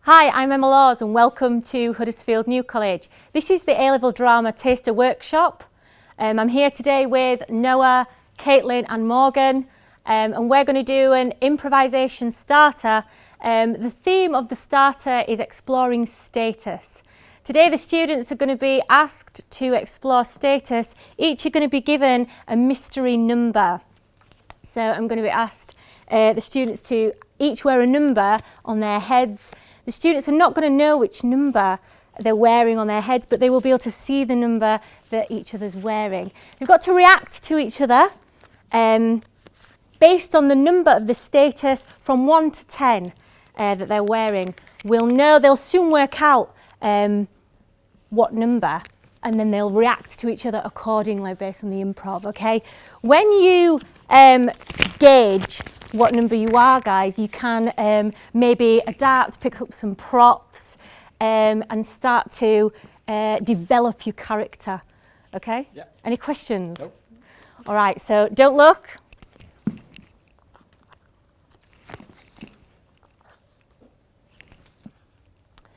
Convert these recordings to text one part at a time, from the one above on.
Hi, I'm Emma Laws and welcome to Huddersfield New College. This is the A-Level Drama Taster Workshop. I'm here today with Noah, Caitlin and Morgan and we're going to do an improvisation starter. The theme of the starter is exploring status. Today the students are going to be asked to explore status. Each are going to be given a mystery number. So I'm going to be asked the students to each wear a number on their heads. The students are not going to know which number they're wearing on their heads, but they will be able to see the number that each other's wearing. You've got to react to each other based on the number of the status from 1 to 10 that they're wearing. They'll soon work out what number, and then they'll react to each other accordingly based on the improv, okay? When you gauge what number you are, guys, you can maybe adapt, pick up some props and start to develop your character, okay? Yeah. Any questions? Nope. All right, so don't look.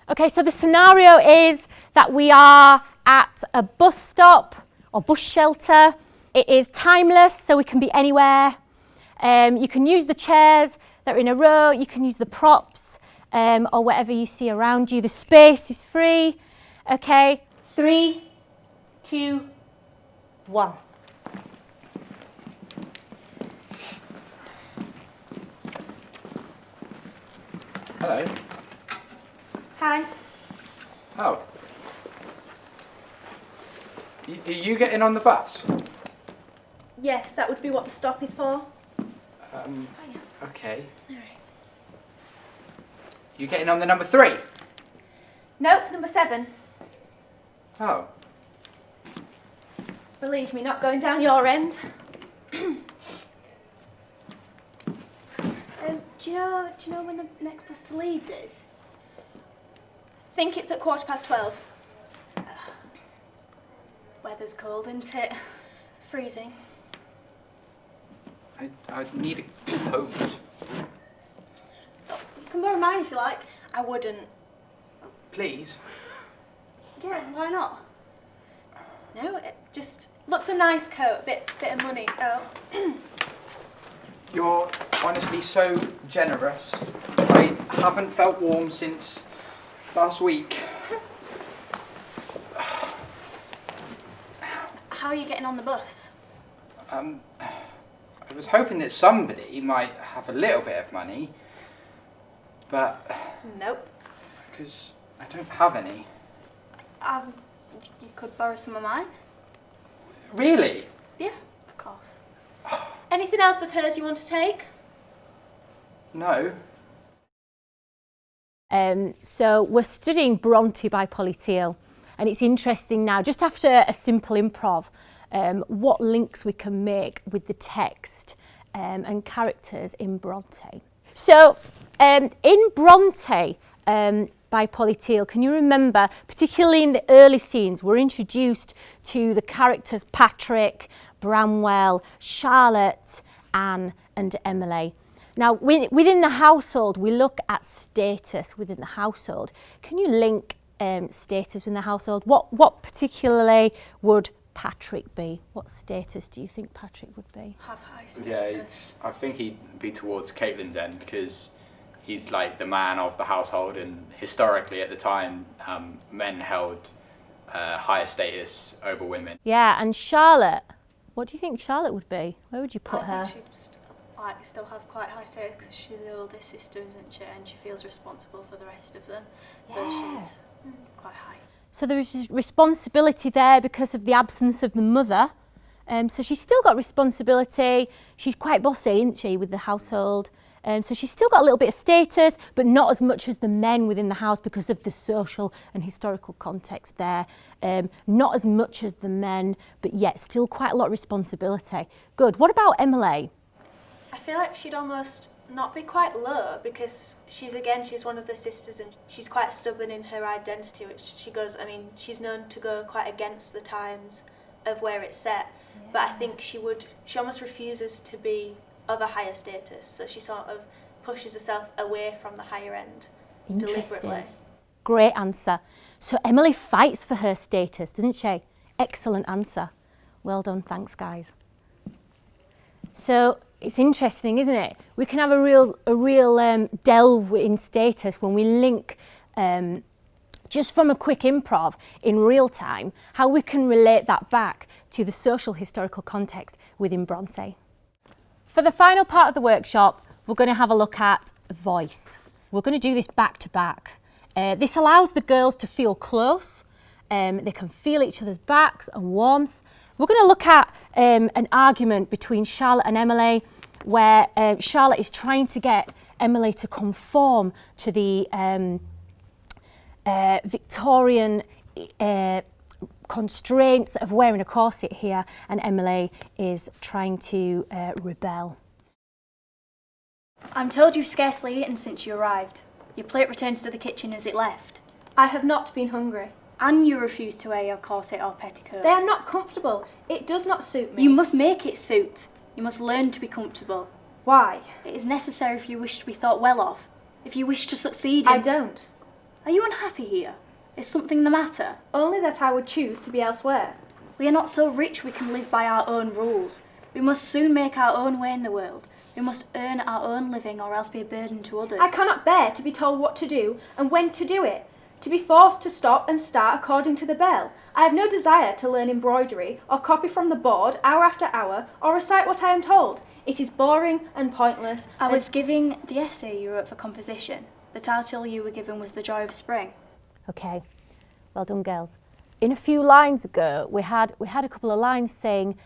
Okay, so the scenario is that we are at a bus stop or bus shelter. It is timeless, so we can be anywhere. You can use the chairs that are in a row, you can use the props or whatever you see around you. The space is free. Okay, 3, 2, 1. Hello. Hi. Oh. Are you getting on the bus? Yes, that would be what the stop is for. Okay. Alright. You getting on the number 3? Nope, number 7. Oh. Believe me, not going down your end. Do you know when the next bus to Leeds is? Think it's at 12:15. Weather's cold, isn't it? Freezing. I need a coat. Oh, you can borrow mine if you like. I wouldn't. Please? Yeah, why not? No, it just looks a nice coat, bit of money. Oh. You're honestly so generous. I haven't felt warm since last week. How are you getting on the bus? I was hoping that somebody might have a little bit of money, but... Nope. Because I don't have any. You could borrow some of mine. Really? Yeah, of course. Anything else of hers you want to take? No. So we're studying Bronte by Polly Teal, and it's interesting now, just after a simple improv, what links we can make with the text and characters in Bronte. So in Bronte by Polly Teal, can you remember, particularly in the early scenes, we're introduced to the characters Patrick, Bramwell, Charlotte, Anne and Emily. Now, within the household, we look at status within the household. Can you link status in the household? What particularly would Patrick be? What status do you think Patrick would be? Have high status. Yeah, I think he'd be towards Caitlin's end because he's like the man of the household, and historically at the time, men held higher status over women. Yeah, and Charlotte, what do you think Charlotte would be? Where would you put her? I think she'd still have quite high status because she's the oldest sister, isn't she? And she feels responsible for the rest of them. So Yeah. she's quite high. So there is responsibility there because of the absence of the mother. So she's still got responsibility. She's quite bossy, isn't she, with the household? So she's still got a little bit of status, but not as much as the men within the house because of the social and historical context there. Not as much as the men, but yet still quite a lot of responsibility. Good. What about Emily? I feel like she'd almost not be quite low because she's one of the sisters and she's quite stubborn in her identity, which she's known to go quite against the times of where it's set. Yeah. But I think she almost refuses to be of a higher status, so she sort of pushes herself away from the higher end Interesting. deliberately. Great answer. So Emily fights for her status, doesn't she? Excellent answer. Well done, thanks guys. So it's interesting, isn't it? We can have a real delve in status when we link just from a quick improv in real time, how we can relate that back to the social historical context within Bronte. For the final part of the workshop, we're going to have a look at voice. We're going to do this back to back. This allows the girls to feel close. They can feel each other's backs and warmth. We're going to look at an argument between Charlotte and Emily, where Charlotte is trying to get Emily to conform to the Victorian constraints of wearing a corset here, and Emily is trying to rebel. I'm told you've scarcely eaten since you arrived. Your plate returns to the kitchen as it left. I have not been hungry. And you refuse to wear your corset or petticoat. They are not comfortable. It does not suit me. You must make it suit. You must learn to be comfortable. Why? It is necessary if you wish to be thought well of. If you wish to succeed in... I don't. Are you unhappy here? Is something the matter? Only that I would choose to be elsewhere. We are not so rich we can live by our own rules. We must soon make our own way in the world. We must earn our own living or else be a burden to others. I cannot bear to be told what to do and when to do it. To be forced to stop and start according to the bell. I have no desire to learn embroidery or copy from the board hour after hour or recite what I am told. It is boring and pointless. I was giving the essay you wrote for composition. The title you were given was The Joy of Spring. Okay, well done girls. In a few lines ago, we had a couple of lines saying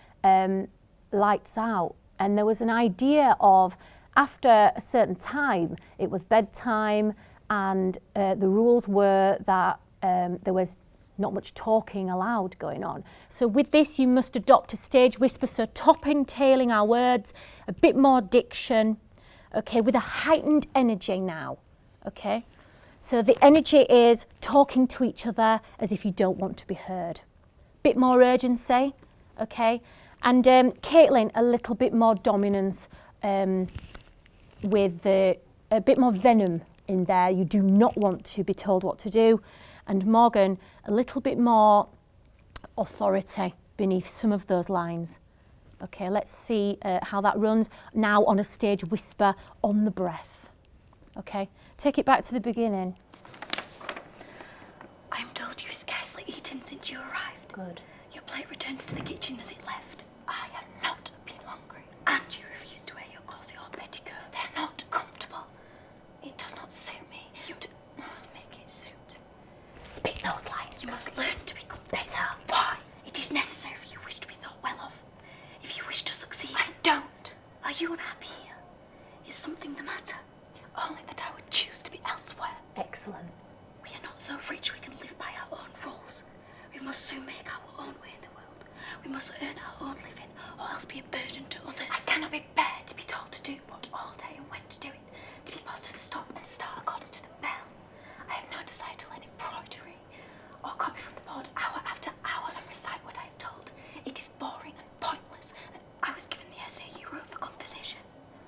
lights out, and there was an idea of after a certain time, it was bedtime, and the rules were that there was not much talking allowed going on. So with this, you must adopt a stage whisper, so top-entailing our words, a bit more diction, okay, with a heightened energy now, okay? So the energy is talking to each other as if you don't want to be heard. Bit more urgency, okay? And Caitlin, a little bit more dominance with a bit more venom in there. You do not want to be told what to do. And Morgan, a little bit more authority beneath some of those lines. Okay, let's see how that runs now on a stage whisper on the breath. Okay, take it back to the beginning. I'm told you've scarcely eaten since you arrived. Good. Your plate returns to the kitchen as it left. I have not been hungry. And you refuse to wear your corset or petticoat. They're not comfortable. It does not suit me. You must make it suit. Spit those lines. You must learn to become Better. Why? It is necessary if you wish to be thought well of. If you wish to succeed. I don't. Are you unhappy here? Is something the matter? Only that I would choose to be elsewhere. Excellent. We are not so rich we can live by our own rules. We must soon make our own way in the world. We must earn our own living, or else be a burden to others. I cannot be bear to be told to do what all day and when to do it. To be forced to stop and start according to the bell. I have no desire to learn embroidery or copy from the board hour after hour and recite what I am told. It is boring and pointless. And I was given the essay you wrote for composition.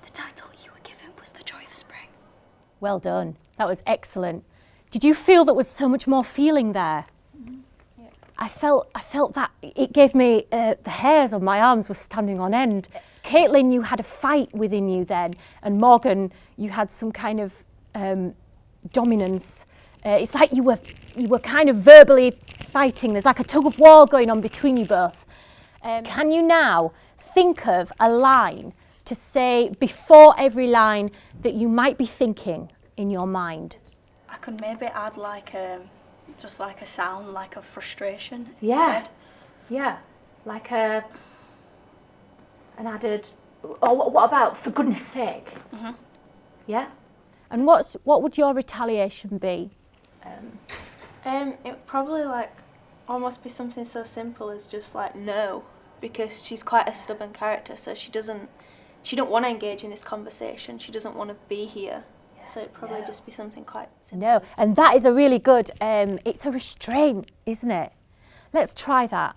The title you were given was The Joy of Spring. Well done. That was excellent. Did you feel there was so much more feeling there? Mm-hmm. Yeah. I felt that it gave me the hairs on my arms were standing on end. Caitlin, you had a fight within you then, and Morgan, you had some kind of dominance. It's like you were kind of verbally fighting. There's like a tug of war going on between you both. Can you now think of a line to say before every line that you might be thinking in your mind? I could maybe add like just like a sound, like a frustration Yeah. instead. Yeah, like an added, or what about, for goodness sake? Mm-hmm. Yeah? And what would your retaliation be? It would probably like almost be something so simple as just like no, because she's quite a stubborn character, so she don't want to engage in this conversation. She doesn't want to be here. So it'd probably just be something quite simple. No, and that is a really good, it's a restraint, isn't it? Let's try that.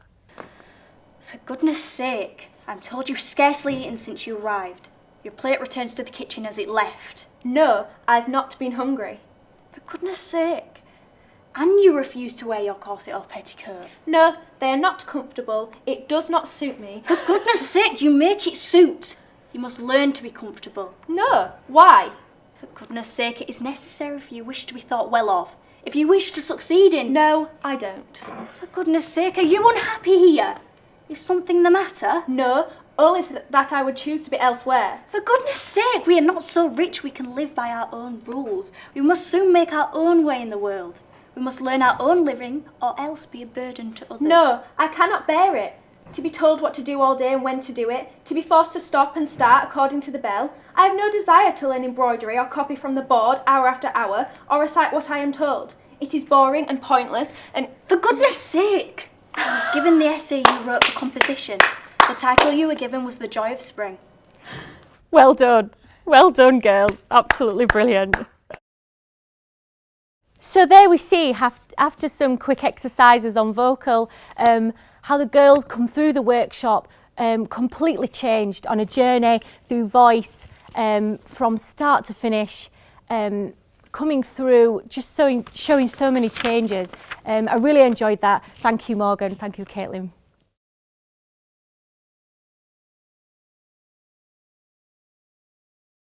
For goodness sake, I'm told you've scarcely eaten since you arrived. Your plate returns to the kitchen as it left. No, I've not been hungry. For goodness sake. And you refuse to wear your corset or petticoat. No, they are not comfortable. It does not suit me. For goodness sake, you make it suit. You must learn to be comfortable. No, why? For goodness sake, it is necessary if you wish to be thought well of. If you wish to succeed in... No, I don't. For goodness sake, are you unhappy here? Is something the matter? No, only that I would choose to be elsewhere. For goodness sake, we are not so rich we can live by our own rules. We must soon make our own way in the world. We must learn our own living or else be a burden to others. No, I cannot bear it. To be told what to do all day and when to do it, to be forced to stop and start according to the bell. I have no desire to learn embroidery or copy from the board hour after hour or recite what I am told. It is boring and pointless and... For goodness sake! I was given the essay you wrote for composition. The title you were given was The Joy of Spring. Well done girls, absolutely brilliant. So there we see, after some quick exercises on vocal, how the girls come through the workshop completely changed on a journey through voice from start to finish, coming through, just showing so many changes. I really enjoyed that. Thank you, Morgan. Thank you, Caitlin.